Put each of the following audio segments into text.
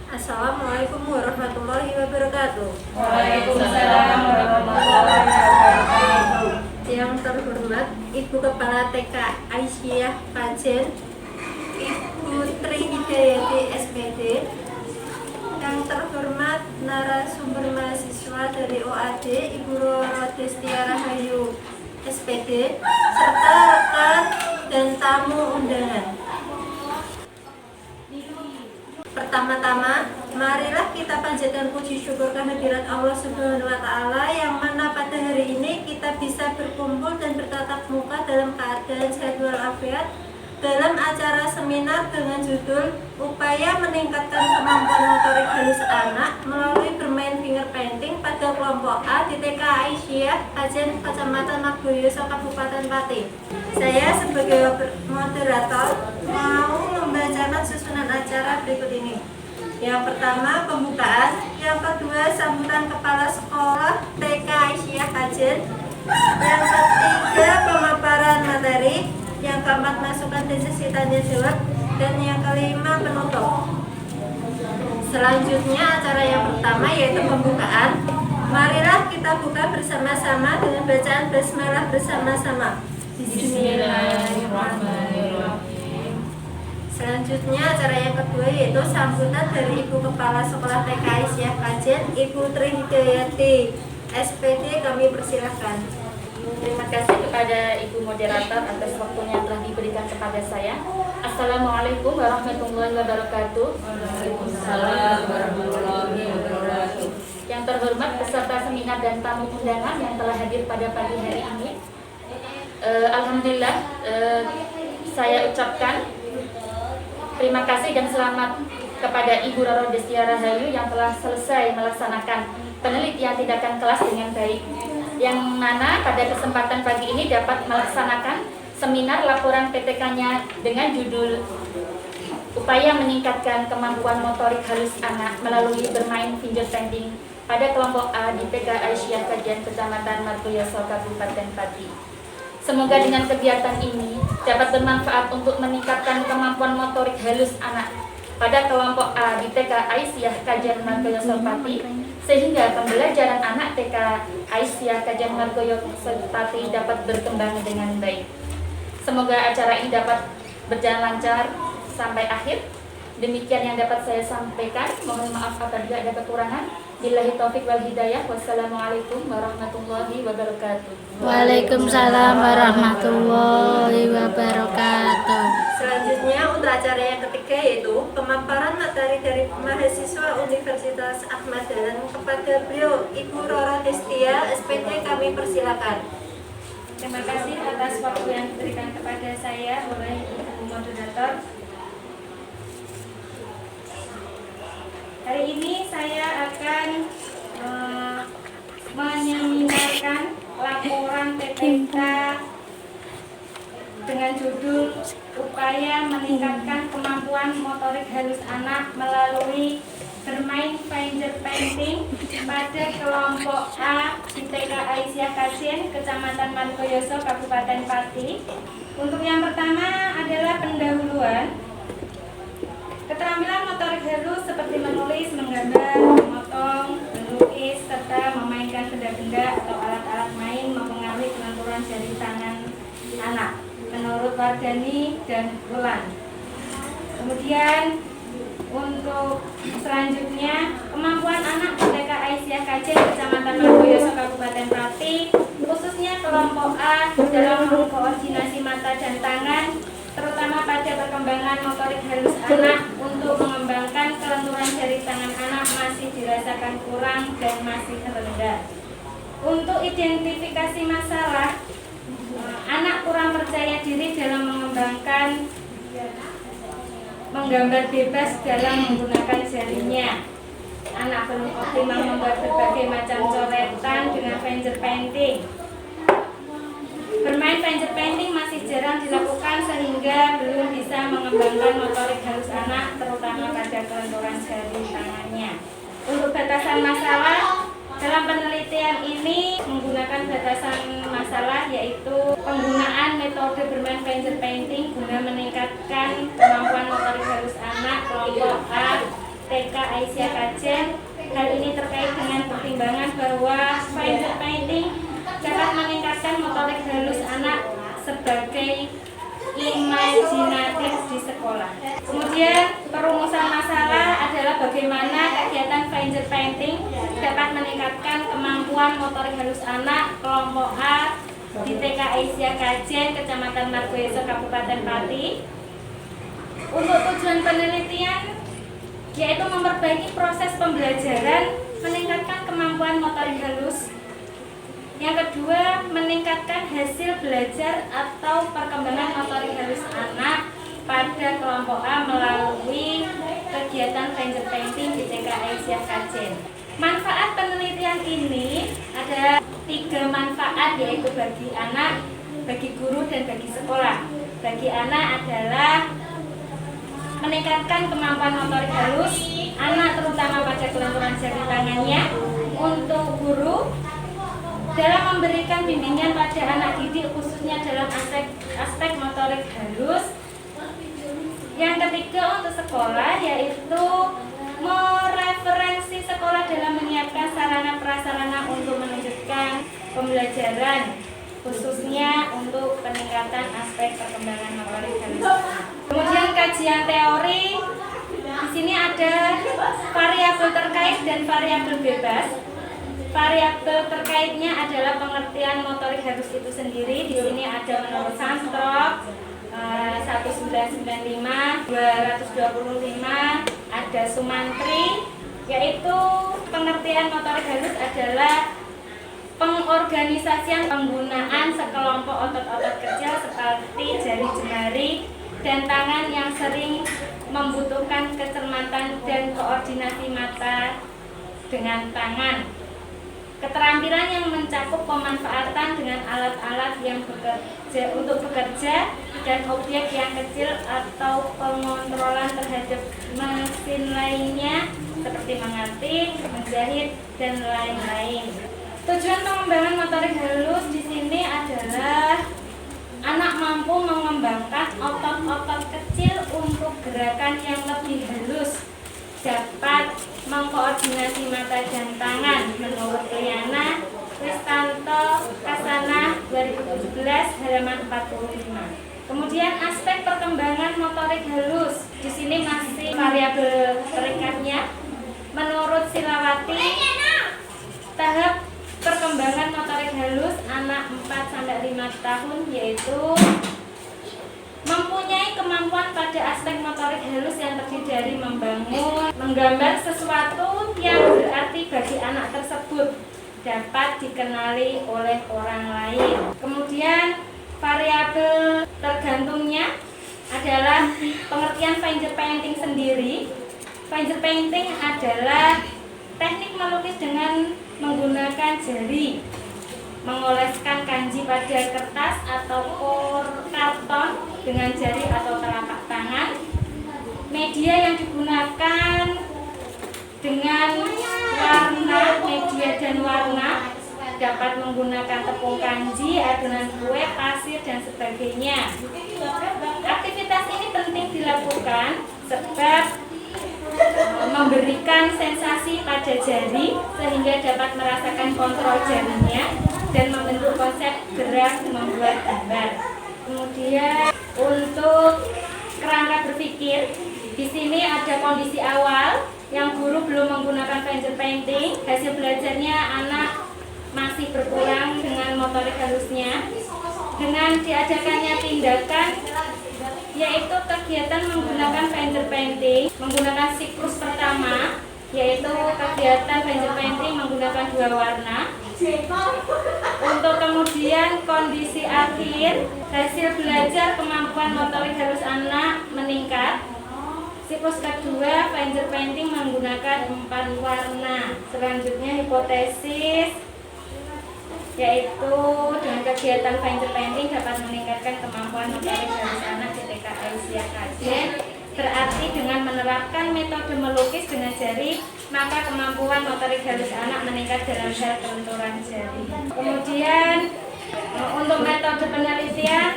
Assalamualaikum warahmatullahi wabarakatuh. Waalaikumsalam warahmatullahi wabarakatuh. Yang terhormat Ibu Kepala TK Aisyah Kajen, Ibu Tri Hidayati SPD, yang terhormat narasumber mahasiswa dari OAD Ibu Roro Destia Rahayu SPD, serta rekan dan tamu undangan. Pertama-tama, marilah kita panjatkan puji syukur kehadirat Allah Subhanahu wa Ta'ala, yang mana pada hari ini kita bisa berkumpul dan bertatap muka dalam keadaan sehat walafiat dalam acara seminar dengan judul Upaya Meningkatkan Kemampuan Motorik Halus Anak melalui bermain finger painting pada kelompok A di TK Aisyah Kajen, Kecamatan Margoyoso, Kabupaten Pati. Saya sebagai moderator mau membacakan susunan acara berikut ini. Yang pertama, pembukaan. Yang kedua, sambutan kepala sekolah TK Aisyah Kajen. Yang ketiga, pemaparan materi. Yang keempat, masukan dan sesi tanya jawab. Dan yang kelima, penutup. Selanjutnya, acara yang pertama yaitu pembukaan. Marilah kita buka bersama-sama dengan bacaan basmalah bersama-sama. Bismillahirrahmanirrahim. Selanjutnya acara yang kedua yaitu sambutan dari Ibu Kepala Sekolah TK Aisyah Kajen, Ibu Tri Hidayati SPD. Kami persilahkan. Terima kasih kepada Ibu Moderator atas waktunya yang telah diberikan kepada saya. Assalamualaikum warahmatullahi wabarakatuh. Waalaikumsalam warahmatullahi wabarakatuh. Yang terhormat peserta seminar dan tamu undangan yang telah hadir pada pagi hari ini. Alhamdulillah, saya ucapkan terima kasih dan selamat kepada Ibu Roro Destia Rahayu yang telah selesai melaksanakan penelitian tindakan kelas dengan baik, yang mana pada kesempatan pagi ini dapat melaksanakan seminar laporan PTK-nya dengan judul Upaya Meningkatkan Kemampuan Motorik Halus Anak melalui bermain finger painting pada kelompok A di TK Aisyah Kajen, Kecamatan Margoyoso, Kabupaten Pati. Semoga dengan kegiatan ini dapat bermanfaat untuk meningkatkan kemampuan motorik halus anak pada kelompok A di TK Aisyah Kajen Margoyoso Pati, sehingga pembelajaran anak TK Aisyah Kajen Margoyoso Pati dapat berkembang dengan baik. Semoga acara ini dapat berjalan lancar sampai akhir. Demikian yang dapat saya sampaikan. Mohon maaf apabila ada kekurangan. Billahi taufik wal hidayah. Wassalamualaikum warahmatullahi wabarakatuh. Waalaikumsalam warahmatullahi wabarakatuh. Selanjutnya untuk acara yang ketiga yaitu pemaparan materi dari mahasiswa Universitas Ahmad Dahlan. Kepada beliau Ibu Roro Destia SPD, kami persilakan. Terima kasih atas waktu yang diberikan kepada saya oleh Ibu Moderator. Hari ini saya akan menyeminarkan laporan PPK dengan judul Upaya Meningkatkan Kemampuan Motorik Halus Anak melalui bermain finger painting pada kelompok A di TK Aisyah Kajen, Kecamatan Margoyoso, Kabupaten Pati. Untuk yang pertama adalah pendahuluan. Keterampilan motorik halus seperti menulis, menggambar, memotong, melukis, serta memainkan benda-benda atau alat-alat main mempengaruhi kelenturan jari tangan anak menurut Wardani dan Wulan. Kemudian untuk selanjutnya, kemampuan anak TK Aisyah Kajen, Kecamatan Margoyoso, Kabupaten Pati, khususnya kelompok A dalam mengkoordinasi mata dan tangan, terutama pada perkembangan motorik halus anak untuk mengembangkan kelenturan jari tangan anak masih dirasakan kurang dan masih rendah. Untuk identifikasi masalah, anak kurang percaya diri dalam menggambar bebas dalam menggunakan jarinya. Anak belum optimal membuat berbagai macam coretan dengan finger painting. Bermain finger painting masih jarang dilakukan sehingga belum bisa mengembangkan motorik halus anak, terutama pada kelenturan jari tangannya. Untuk batasan masalah, dalam penelitian ini menggunakan batasan masalah yaitu penggunaan metode bermain finger painting guna meningkatkan kemampuan motorik halus anak kelompok A TK Aisyah Kajen. Hal ini terkait dengan pertimbangan bahwa finger painting dapat meningkatkan motorik halus anak sebagai imajinatif di sekolah. Kemudian perumusan masalah adalah bagaimana kegiatan finger painting dapat meningkatkan kemampuan motorik halus anak kelompok A di TK Aisyah Kajen, Kecamatan Margoyeso, Kabupaten Pati. Untuk tujuan penelitian yaitu memperbaiki proses pembelajaran, meningkatkan kemampuan motorik halus. Yang kedua, meningkatkan hasil belajar atau perkembangan motorik halus anak pada kelompok A melalui kegiatan finger painting di TK Aisyah Kajen. Manfaat penelitian ini ada 3 manfaat, yaitu bagi anak, bagi guru, dan bagi sekolah. Bagi anak adalah meningkatkan kemampuan motorik halus anak terutama pada kelenturan jari tangannya. Untuk guru, dalam memberikan bimbingan pada anak didik khususnya dalam aspek motorik halus. Yang ketiga, untuk sekolah yaitu mereferensi sekolah dalam menyiapkan sarana prasarana untuk menunjukkan pembelajaran khususnya untuk peningkatan aspek perkembangan motorik halus. Kemudian kajian teori, di sini ada variabel terkait dan variabel bebas. Variabel terkaitnya adalah pengertian motorik halus itu sendiri. Di sini ada menurut Sandrock 1995, 225, ada Sumantri, yaitu pengertian motorik halus adalah pengorganisasian penggunaan sekelompok otot-otot kecil seperti jari jemari dan tangan yang sering membutuhkan kecermatan dan koordinasi mata dengan tangan. Keterampilan yang mencakup pemanfaatan dengan alat-alat yang bekerja untuk bekerja dan objek yang kecil atau pengontrolan terhadap mesin lainnya seperti mengatik, menjahit, dan lain-lain. Tujuan pengembangan motorik halus di sini adalah anak mampu mengembangkan otot-otot kecil untuk gerakan yang lebih halus, dapat mengkoordinasi mata dan tangan menurut Liana Kristanto Kasana 2017 halaman 45. Kemudian aspek perkembangan motorik halus, di sini masih variabel perikatnya. Menurut Silawati, tahap perkembangan motorik halus anak 4-5 tahun yaitu mempunyai kemampuan pada aspek motorik halus yang terdiri dari membangun, menggambar sesuatu yang berarti bagi anak tersebut, dapat dikenali oleh orang lain. Kemudian variabel tergantungnya adalah pengertian finger painting sendiri. Finger painting adalah teknik melukis dengan menggunakan jari, mengoleskan kanji pada kertas atau karton dengan jari atau telapak tangan. Media yang digunakan dengan warna, media dan warna, dapat menggunakan tepung kanji, adonan kue, pasir, dan sebagainya. Aktivitas ini penting dilakukan sebab memberikan sensasi pada jari sehingga dapat merasakan kontrol jarinya dan membentuk konsep gerak membuat gambar. Kemudian untuk kerangka berpikir, di sini ada kondisi awal yang guru belum menggunakan finger painting. Hasil belajarnya anak masih berkurang dengan motorik halusnya. Dengan diadakannya tindakan yaitu kegiatan menggunakan finger painting, menggunakan siklus pertama yaitu kegiatan finger painting menggunakan 2 warna. Untuk kemudian kondisi akhir, hasil belajar kemampuan motorik halus anak meningkat. Siklus kedua, finger painting menggunakan 4 warna. Selanjutnya hipotesis, yaitu dengan kegiatan finger painting dapat meningkatkan kemampuan motorik halus anak di TK Aisyah Kajen. Berarti dengan menerapkan metode melukis dengan jari, maka kemampuan motorik halus anak meningkat dalam hal kelenturan jari. Kemudian untuk metode penelitian,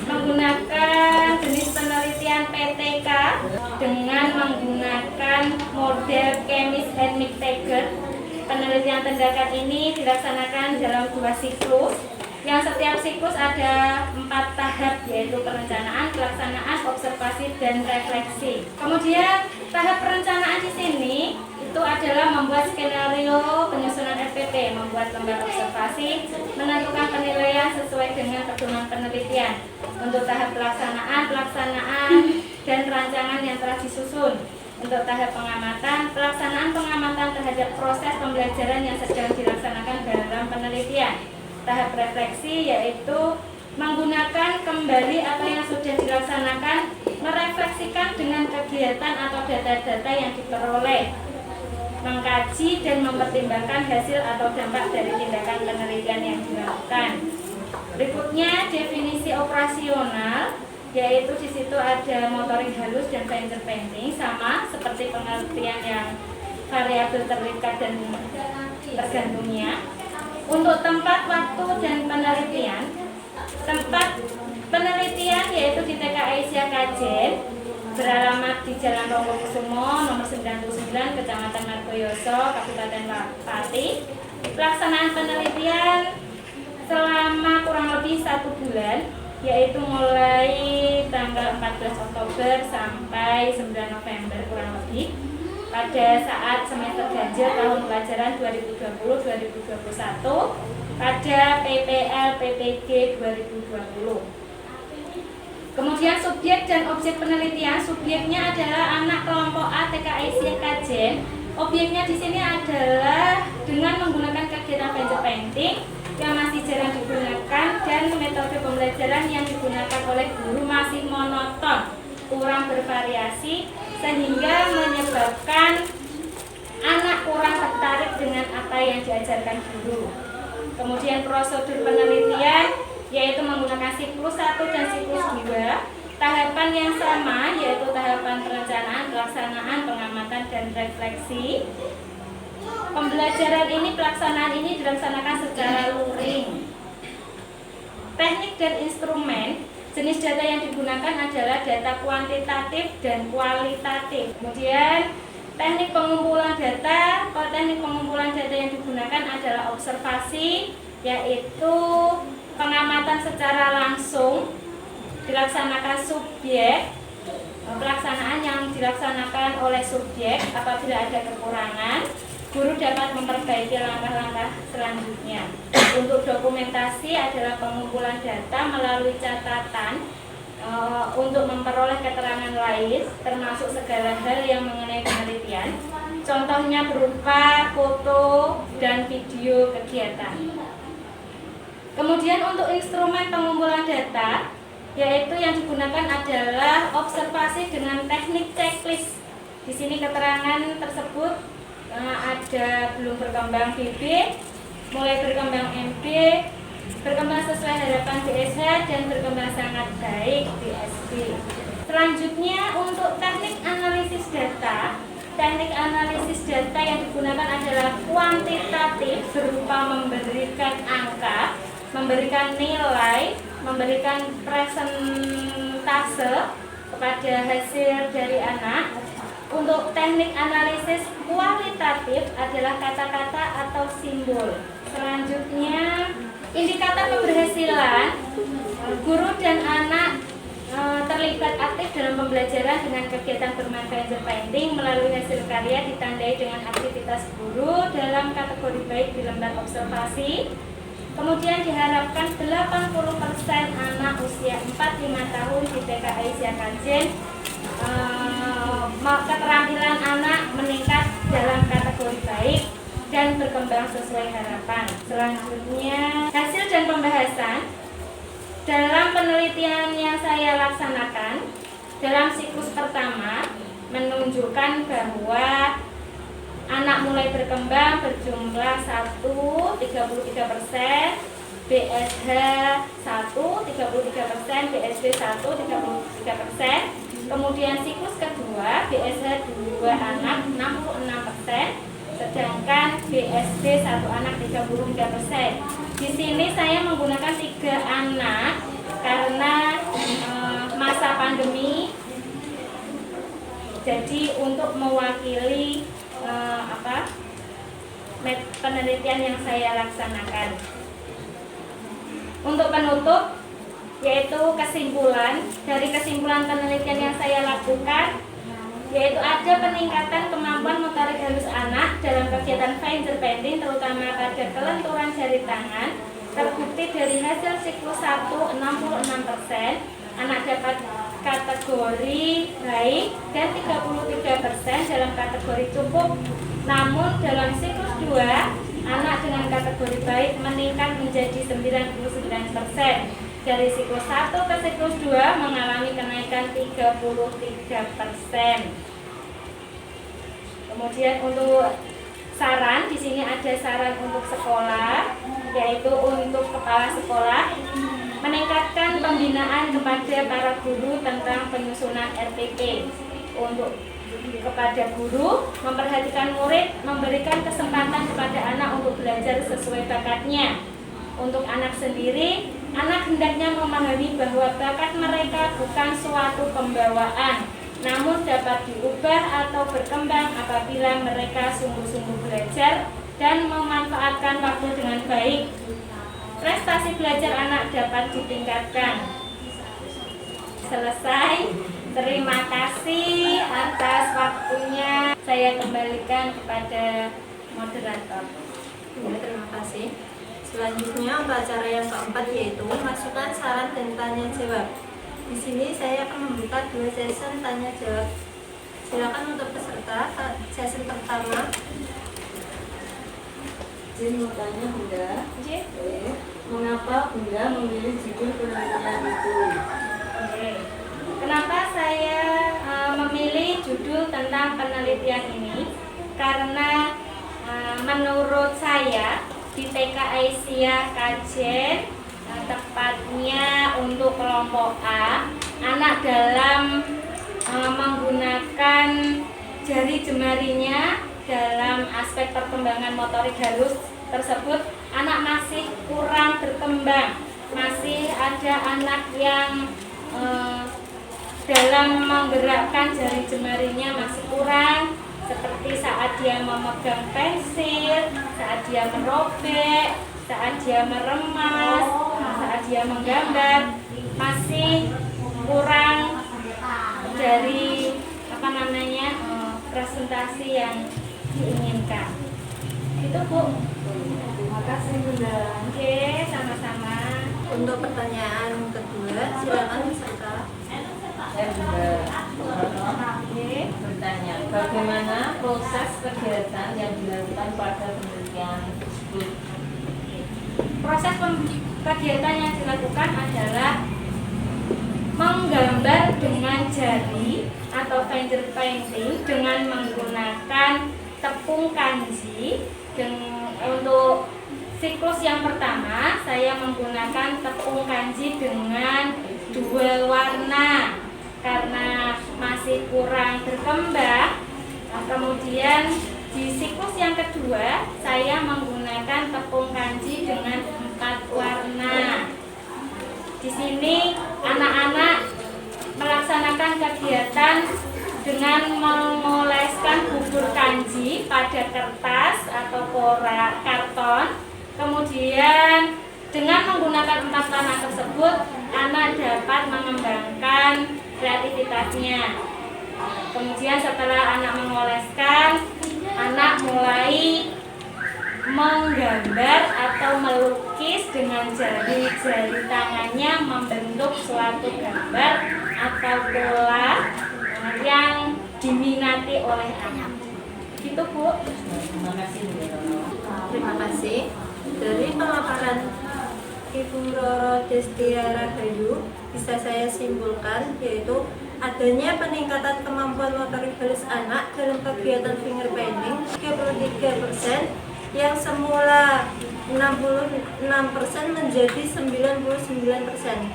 menggunakan jenis penelitian PTK dengan menggunakan model Chemist and Mick-Taggart. Penelitian tindakan ini dilaksanakan dalam 2 siklus, yang setiap siklus ada 4 tahap, yaitu perencanaan, pelaksanaan, observasi, dan refleksi. Kemudian tahap perencanaan di sini itu adalah membuat skenario penyusunan SPP, membuat lembar observasi, menentukan penilaian sesuai dengan pedoman penelitian. Untuk tahap pelaksanaan dan rancangan yang telah disusun. Untuk tahap pengamatan, pelaksanaan pengamatan terhadap proses pembelajaran yang sedang dilaksanakan dalam penelitian. Tahap refleksi yaitu menggunakan kembali apa yang sudah dilaksanakan, merefleksikan dengan kegiatan atau data-data yang diperoleh, mengkaji dan mempertimbangkan hasil atau dampak dari tindakan penelitian yang dilakukan. Berikutnya definisi operasional, yaitu di situ ada motorik halus dan finger painting, sama seperti pengertian yang variabel terikat dan tergantungnya. Untuk tempat, waktu, dan penelitian, tempat penelitian yaitu di TK Aisyah Kajen, beralamat di Jalan Ronggokusumo nomor 99, Kecamatan Margoyoso, Kabupaten Pati. Pelaksanaan penelitian selama kurang lebih 1 bulan, yaitu mulai tanggal 14 Oktober sampai 9 November kurang lebih, pada saat semester ganjil tahun pelajaran 2020-2021 pada PPL PPG 2020. Kemudian subjek dan objek penelitian, subjeknya adalah anak kelompok A TK Aisyah Kajen. Objeknya di sini adalah dengan menggunakan kegiatan finger painting yang masih jarang digunakan, dan metode pembelajaran yang digunakan oleh guru masih monoton, kurang bervariasi, sehingga menyebabkan anak kurang tertarik dengan apa yang diajarkan guru. Kemudian prosedur penelitian yaitu menggunakan siklus 1 dan siklus 2. Tahapan yang sama yaitu tahapan perencanaan, pelaksanaan, pengamatan, dan refleksi. Pembelajaran ini, pelaksanaan ini dilaksanakan secara luring. Teknik dan instrumen, jenis data yang digunakan adalah data kuantitatif dan kualitatif. Kemudian teknik pengumpulan data, teknik pengumpulan data yang digunakan adalah observasi, yaitu pengamatan secara langsung, dilaksanakan subjek, pelaksanaan yang dilaksanakan oleh subjek. Apabila ada kekurangan, guru dapat memperbaiki langkah-langkah selanjutnya. Untuk dokumentasi adalah pengumpulan data melalui catatan untuk memperoleh keterangan lain, termasuk segala hal yang mengenai penelitian. Contohnya berupa foto dan video kegiatan. Kemudian untuk instrumen pengumpulan data, yaitu yang digunakan adalah observasi dengan teknik checklist. Di sini keterangan tersebut ada belum berkembang BB, mulai berkembang MB, berkembang sesuai harapan BSH, dan berkembang sangat baik BSB. Selanjutnya untuk teknik analisis data. Teknik analisis data yang digunakan adalah kuantitatif, berupa memberikan angka, memberikan nilai, memberikan presentase kepada hasil dari anak. Untuk teknik analisis kualitatif adalah kata-kata atau simbol. Selanjutnya, indikator keberhasilan, guru dan anak terlibat aktif dalam pembelajaran dengan kegiatan bermain finger painting melalui hasil karya ditandai dengan aktivitas guru dalam kategori baik di lembar observasi. Kemudian diharapkan 80% anak usia 4-5 tahun di TK Aisyah Kajen keterampilan anak meningkat dalam kategori baik dan berkembang sesuai harapan. Selanjutnya, hasil dan pembahasan. Dalam penelitian yang saya laksanakan dalam siklus pertama menunjukkan bahwa anak mulai berkembang berjumlah 1, 33%, BSH 1, 33%, BSB 1, 33%. Kemudian siklus kedua, BSH 2 anak 66%, sedangkan BSB 1 anak 33%. Di sini saya menggunakan 3 anak karena masa pandemi. Jadi untuk mewakili penelitian yang saya laksanakan. Untuk penutup, yaitu kesimpulan dari kesimpulan penelitian yang saya lakukan, yaitu ada peningkatan kemampuan motorik halus anak dalam kegiatan fingerpainting, terutama pada kelenturan jari tangan. Terbukti dari hasil siklus 1 66%, anak dapat kategori baik dan 33% dalam kategori cukup. Namun dalam siklus 2, anak dengan kategori baik meningkat menjadi 99%. Dari siklus 1 ke siklus 2 mengalami kenaikan 33%. Kemudian untuk saran, di sini ada saran untuk sekolah, yaitu untuk kepala sekolah meningkatkan pembinaan kepada para guru tentang penyusunan RPP. Untuk kepada guru, memperhatikan murid, memberikan kesempatan kepada anak untuk belajar sesuai bakatnya. Untuk anak sendiri, anak hendaknya memahami bahwa bakat mereka bukan suatu pembawaan, namun dapat diubah atau berkembang apabila mereka sungguh-sungguh belajar dan memanfaatkan waktu dengan baik. Prestasi belajar anak dapat ditingkatkan. Selesai. Terima kasih atas waktunya. Saya kembalikan kepada moderator. Terima kasih. Selanjutnya untuk acara yang keempat yaitu masukan, saran, dan tanya jawab. Di sini saya akan membuka 2 sesi tanya jawab. Silakan untuk peserta. Sesi pertama. Izin mau tanya Bunda, mengapa Bunda memilih judul penelitian itu? Kenapa saya memilih judul tentang penelitian ini? Karena menurut saya di TK Aisyah Kajen, tepatnya untuk kelompok A, anak dalam menggunakan jari jemarinya dalam aspek perkembangan motorik halus tersebut, anak masih kurang berkembang. Masih ada anak yang dalam menggerakkan jari jemarinya masih kurang, seperti saat dia memegang pensil, saat dia merobek, saat dia meremas, saat dia menggambar, masih kurang dari presentasi yang diinginkan. Itu Bu. Terima kasih Bunda. Oke, sama-sama. Untuk pertanyaan kedua, silakan peserta. Bunda Oke. bertanya, bagaimana proses kegiatan yang dilakukan pada penelitian tersebut? Proses kegiatan yang dilakukan adalah menggambar dengan jari atau finger painting dengan menggunakan tepung kanji. Untuk siklus yang pertama, saya menggunakan tepung kanji dengan 2 warna karena masih kurang berkembang. Kemudian di siklus yang kedua, saya menggunakan tepung kanji dengan 4 warna. Di sini anak-anak melaksanakan kegiatan dengan mengoleskan bubur kanji pada kertas atau karton. Kemudian dengan menggunakan 4 warna tersebut, anak dapat mengembangkan kreativitasnya. Kemudian setelah anak mengoleskan, anak mulai menggambar atau melukis dengan jari-jari tangannya, membentuk suatu gambar atau pola yang diminati oleh anak. Gitu Bu. Terima kasih Bunda. Terima kasih. Dari pemaparan Ibu Roro Destiara Bayu, bisa saya simpulkan yaitu adanya peningkatan kemampuan motorik halus anak dalam kegiatan fingerpainting 33%, yang semula 66% menjadi 99%.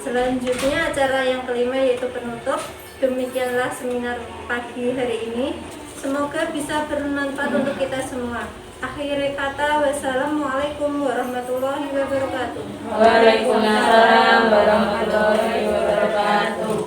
Selanjutnya acara yang kelima yaitu penutup. Demikianlah seminar pagi hari ini. Semoga bisa bermanfaat untuk kita semua. Akhiri kata, wassalamualaikum warahmatullahi wabarakatuh. Waalaikumsalam warahmatullahi wabarakatuh.